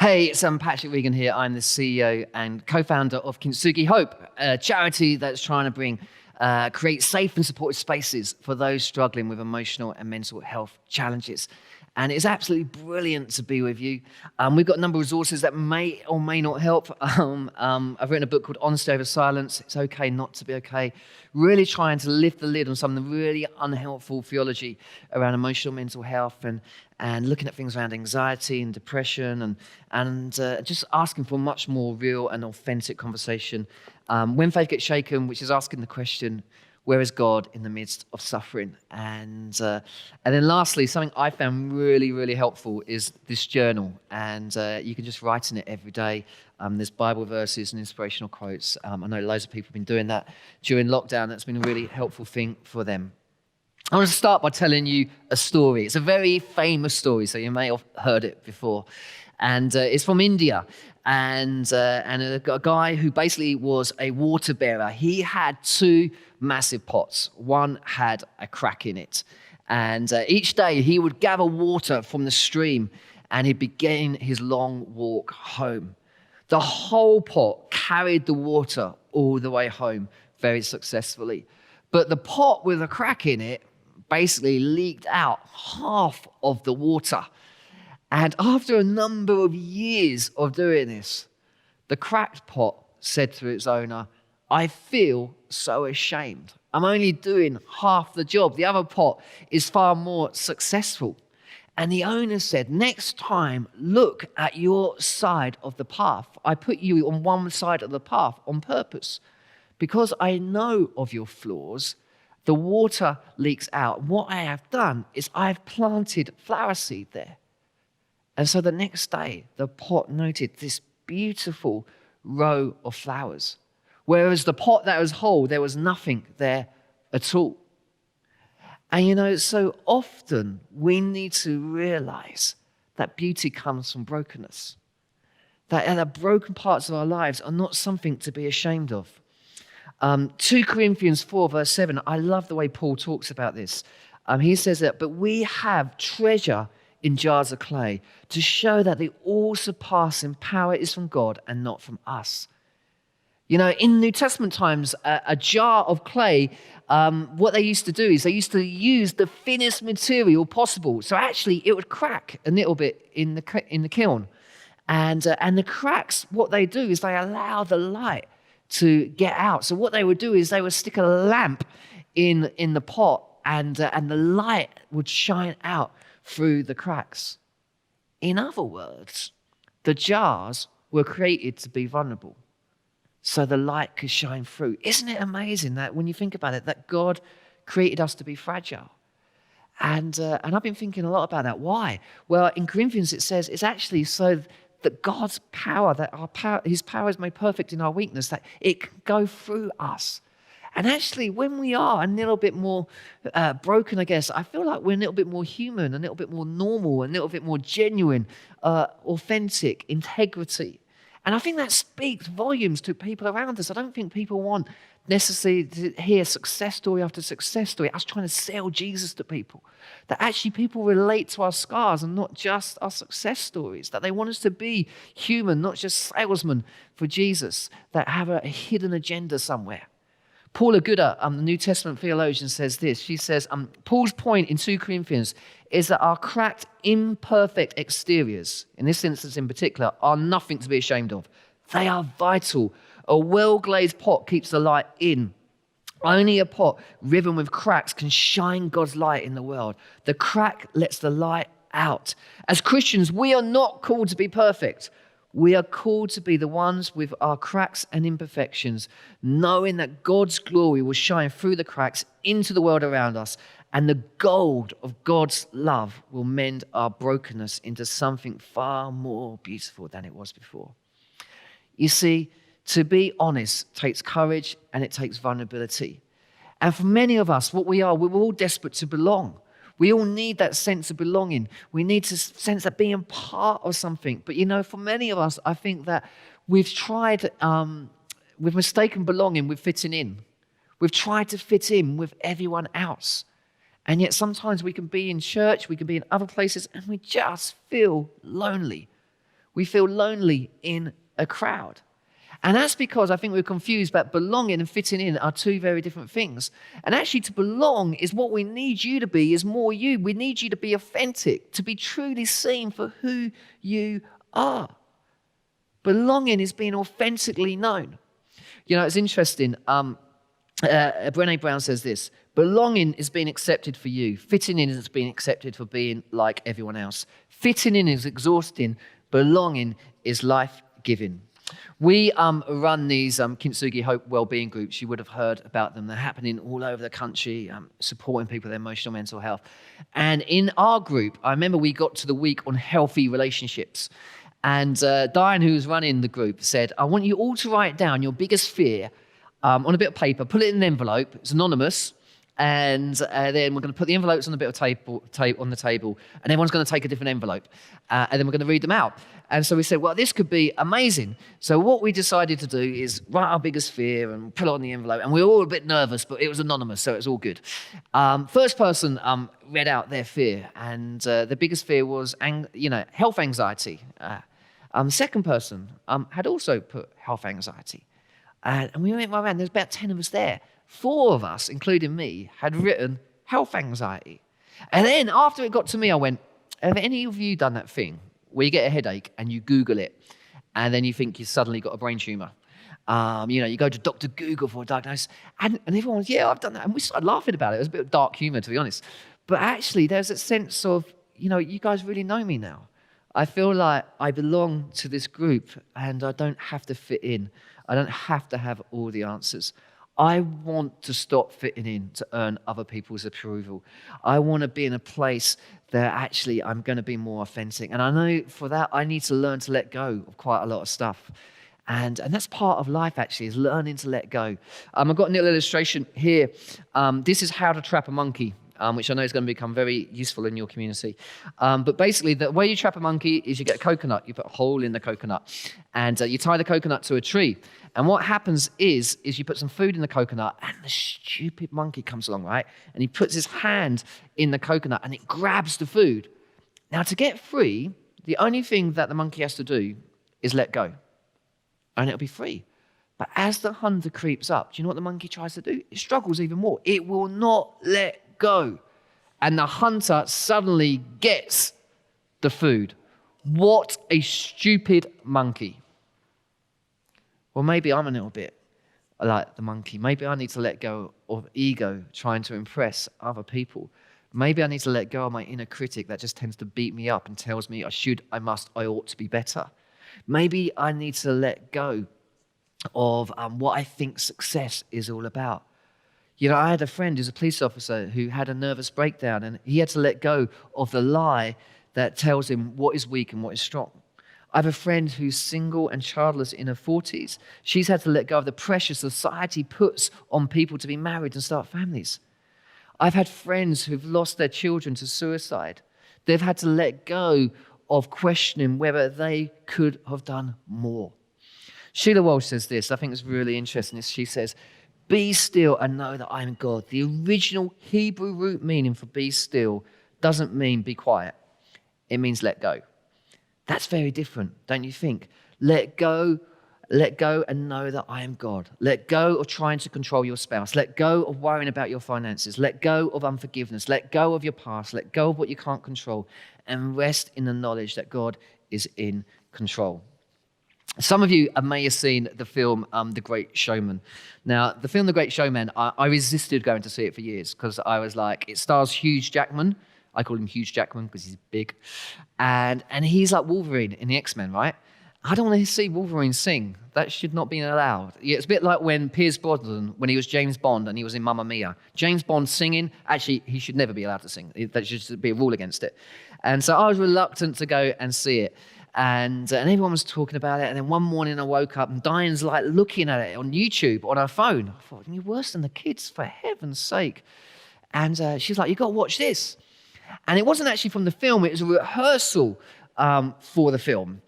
Hey, it's Patrick Regan here. I'm the CEO and co-founder of Kintsugi Hope, a charity that's trying to create safe and supportive spaces for those struggling with emotional and mental health challenges. And it's absolutely brilliant to be with you. We've got a number of resources that may or may not help. I've written a book called Honesty Over Silence. It's okay not to be okay. Really trying to lift the lid on some of the really unhelpful theology around emotional mental health and looking at things around anxiety and depression and just asking for a much more real and authentic conversation. When Faith Gets Shaken, which is asking the question, where is God in the midst of suffering? And then lastly, something I found really, really helpful is this journal. And you can just write in it every day. There's Bible verses and inspirational quotes. I know loads of people have been doing that during lockdown. That's been a really helpful thing for them. I want to start by telling you a story. It's a very famous story, so you may have heard it before. And it's from India. And a guy who basically was a water bearer. He had two massive pots. One had a crack in it. And each day he would gather water from the stream and he'd begin his long walk home. The whole pot carried the water all the way home very successfully. But the pot with a crack in it basically leaked out half of the water. And after a number of years of doing this, the cracked pot said to its owner, "I feel so ashamed. I'm only doing half the job. The other pot is far more successful." And the owner said, "Next time, look at your side of the path. I put you on one side of the path on purpose because I know of your flaws. The water leaks out. What I have done is I've planted flower seed there." And so the next day, the pot noted this beautiful row of flowers, whereas the pot that was whole, there was nothing there at all. And so often we need to realize that beauty comes from brokenness, that the broken parts of our lives are not something to be ashamed of. 2 Corinthians 4 verse 7, I love the way Paul talks about this. He says that, "But we have treasure in jars of clay to show that the all-surpassing power is from God and not from us." In New Testament times, a jar of clay, what they used to do is they used to use the thinnest material possible. So actually it would crack a little bit in the kiln. And the cracks, what they do is they allow the light to get out. So what they would do is they would stick a lamp in the pot and the light would shine out through the cracks. In other words, the jars were created to be vulnerable so the light could shine through. Isn't it amazing that when you think about it, that God created us to be fragile? And I've been thinking a lot about that. Why? Well, in Corinthians it says it's actually so that God's power, His power is made perfect in our weakness, that it can go through us. And actually, when we are a little bit more broken, I guess, I feel like we're a little bit more human, a little bit more normal, a little bit more genuine, authentic, integrity. And I think that speaks volumes to people around us. I don't think people want necessarily to hear success story after success story, us trying to sell Jesus to people. That actually people relate to our scars and not just our success stories. That they want us to be human, not just salesmen for Jesus that have a hidden agenda somewhere. Paula Gooder, the New Testament theologian, says this. She says, Paul's point in 2 Corinthians is that our cracked, imperfect exteriors, in this instance in particular, are nothing to be ashamed of. They are vital. A well-glazed pot keeps the light in. Only a pot riven with cracks can shine God's light in the world. The crack lets the light out. As Christians, we are not called to be perfect. We are called to be the ones with our cracks and imperfections, knowing that God's glory will shine through the cracks into the world around us, and the gold of God's love will mend our brokenness into something far more beautiful than it was before. You see, to be honest takes courage and it takes vulnerability. And for many of us, we're all desperate to belong. We all need that sense of belonging. We need to sense that being part of something. But for many of us, I think that we've mistaken belonging with fitting in. We've tried to fit in with everyone else. And yet sometimes we can be in church, we can be in other places, and we just feel lonely. We feel lonely in a crowd. And that's because I think we're confused that belonging and fitting in are two very different things. And actually to belong is what we need you to be, is more you. We need you to be authentic, to be truly seen for who you are. Belonging is being authentically known. You know, it's interesting. Brené Brown says this: belonging is being accepted for you. Fitting in is being accepted for being like everyone else. Fitting in is exhausting. Belonging is life-giving. We run these Kintsugi Hope Wellbeing groups. You would have heard about them. They're happening all over the country, supporting people with their emotional mental health. And in our group, I remember we got to the week on healthy relationships. And Diane, who was running the group, said, I want you all to write down your biggest fear on a bit of paper, put it in an envelope. It's anonymous. And then we're going to put the envelopes on a bit of tape on the table, and everyone's going to take a different envelope, and then we're going to read them out. And so we said, well, this could be amazing. So what we decided to do is write our biggest fear and put it on the envelope, and we were all a bit nervous, but it was anonymous, so it was all good. First person read out their fear, and the biggest fear was health anxiety. Second person had also put health anxiety. And we went around, there's about 10 of us there. 4 of us, including me, had written health anxiety. And then after it got to me, I went, have any of you done that thing where you get a headache and you Google it, and then you think you suddenly got a brain tumor? You go to Dr. Google for a diagnosis, and everyone was, yeah, I've done that. And we started laughing about it. It was a bit of dark humor, to be honest. But actually, there's a sense of, you guys really know me now. I feel like I belong to this group, and I don't have to fit in. I don't have to have all the answers. I want to stop fitting in to earn other people's approval. I want to be in a place that actually I'm going to be more authentic. And I know for that, I need to learn to let go of quite a lot of stuff. And that's part of life, actually, is learning to let go. I've got a little illustration here. This is how to trap a monkey, which I know is going to become very useful in your community. But basically, the way you trap a monkey is you get a coconut, you put a hole in the coconut, and you tie the coconut to a tree. And what happens is you put some food in the coconut, and the stupid monkey comes along, right? And he puts his hand in the coconut, and it grabs the food. Now, to get free, the only thing that the monkey has to do is let go, and it'll be free. But as the hunter creeps up, do you know what the monkey tries to do? It struggles even more. It will not let go. And the hunter suddenly gets the food. What a stupid monkey. Well, maybe I'm a little bit like the monkey. Maybe I need to let go of ego trying to impress other people. Maybe I need to let go of my inner critic that just tends to beat me up and tells me I should, I must, I ought to be better. Maybe I need to let go of what I think success is all about. I had a friend who's a police officer who had a nervous breakdown, and he had to let go of the lie that tells him what is weak and what is strong. I have a friend who's single and childless in her 40s. She's had to let go of the pressure society puts on people to be married and start families. I've had friends who've lost their children to suicide. They've had to let go of questioning whether they could have done more. Sheila Walsh says this, I think it's really interesting. She says, be still and know that I am God. The original Hebrew root meaning for be still doesn't mean be quiet. It means let go. That's very different, don't you think? Let go and know that I am God. Let go of trying to control your spouse. Let go of worrying about your finances. Let go of unforgiveness. Let go of your past. Let go of what you can't control, and rest in the knowledge that God is in control. Some of you may have seen the film The Great Showman. Now, the film The Great Showman, I resisted going to see it for years because I was like, it stars Hugh Jackman. I call him Hugh Jackman because he's big. And he's like Wolverine in the X-Men, right? I don't want to see Wolverine sing. That should not be allowed. Yeah, it's a bit like when Pierce Brosnan, when he was James Bond and he was in Mamma Mia. James Bond singing, actually, he should never be allowed to sing. That should be a rule against it. And so I was reluctant to go and see it. And everyone was talking about it. And then one morning I woke up and Diane's like looking at it on YouTube on her phone. I thought, you're worse than the kids, for heaven's sake. And she's like, you got to watch this. And it wasn't actually from the film. It was a rehearsal for the film.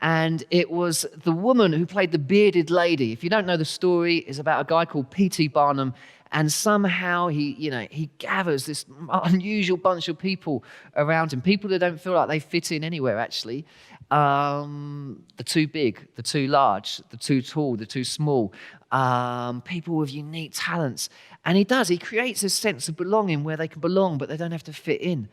And it was the woman who played the bearded lady. If you don't know the story, it's about a guy called P.T. Barnum. And somehow he gathers this unusual bunch of people around him, people that don't feel like they fit in anywhere, actually. The too big, the too large, the too tall, the too small, people with unique talents. And he creates a sense of belonging where they can belong, but they don't have to fit in.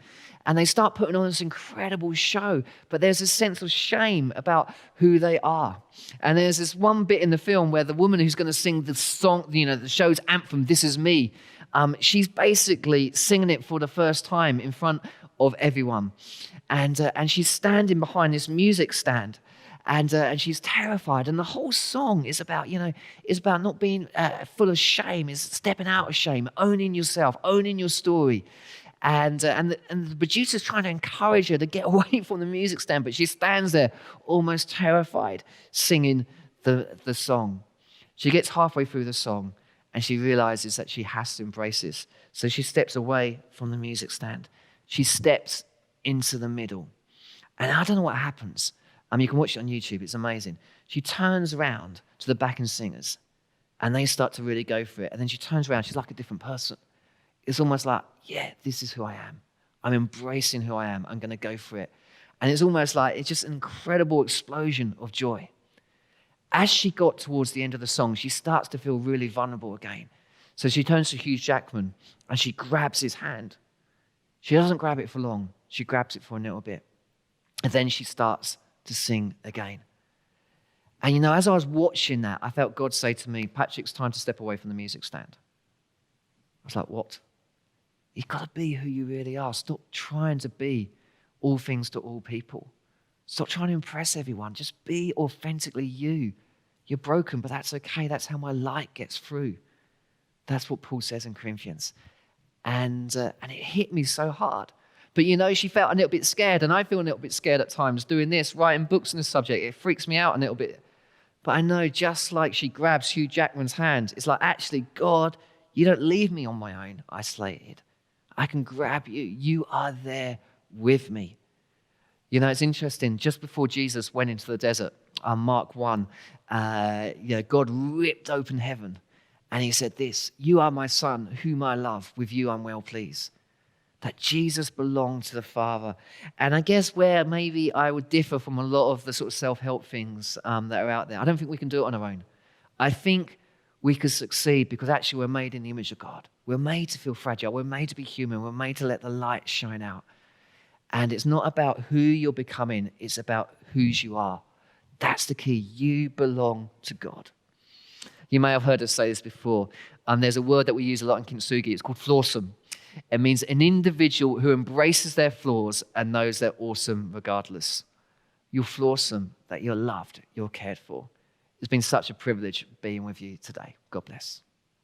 And they start putting on this incredible show, but there's a sense of shame about who they are. And there's this one bit in the film where the woman who's going to sing the song, the show's anthem, This Is Me, she's basically singing it for the first time in front of everyone. And she's standing behind this music stand, and she's terrified. And the whole song is about, not being full of shame, is stepping out of shame, owning yourself, owning your story. And the producer's trying to encourage her to get away from the music stand, but she stands there almost terrified, singing the song. She gets halfway through the song, and she realizes that she has to embrace this. So she steps away from the music stand. She steps into the middle. And I don't know what happens. You can watch it on YouTube. It's amazing. She turns around to the backing singers, and they start to really go for it. And then she turns around. She's like a different person. It's almost like, yeah, this is who I am. I'm embracing who I am. I'm going to go for it. And it's almost like it's just an incredible explosion of joy. As she got towards the end of the song, she starts to feel really vulnerable again. So she turns to Hugh Jackman, and she grabs his hand. She doesn't grab it for long. She grabs it for a little bit. And then she starts to sing again. And as I was watching that, I felt God say to me, Patrick, it's time to step away from the music stand. I was like, what? You've got to be who you really are. Stop trying to be all things to all people. Stop trying to impress everyone. Just be authentically you. You're broken, but that's okay. That's how my light gets through. That's what Paul says in Corinthians. And it hit me so hard. But she felt a little bit scared, and I feel a little bit scared at times doing this, writing books on this subject. It freaks me out a little bit. But I know just like she grabs Hugh Jackman's hand, it's like, actually, God, you don't leave me on my own, isolated. I can grab you. You are there with me. It's interesting. Just before Jesus went into the desert, Mark 1, God ripped open heaven, and he said this, you are my son, whom I love. With you I'm well pleased. That Jesus belonged to the Father. And I guess where maybe I would differ from a lot of the sort of self-help things that are out there, I don't think we can do it on our own. I think we could succeed because actually we're made in the image of God. We're made to feel fragile. We're made to be human. We're made to let the light shine out. And it's not about who you're becoming. It's about whose you are. That's the key. You belong to God. You may have heard us say this before. There's a word that we use a lot in Kintsugi. It's called flawsome. It means an individual who embraces their flaws and knows they're awesome regardless. You're flawsome, that you're loved, you're cared for. It's been such a privilege being with you today. God bless.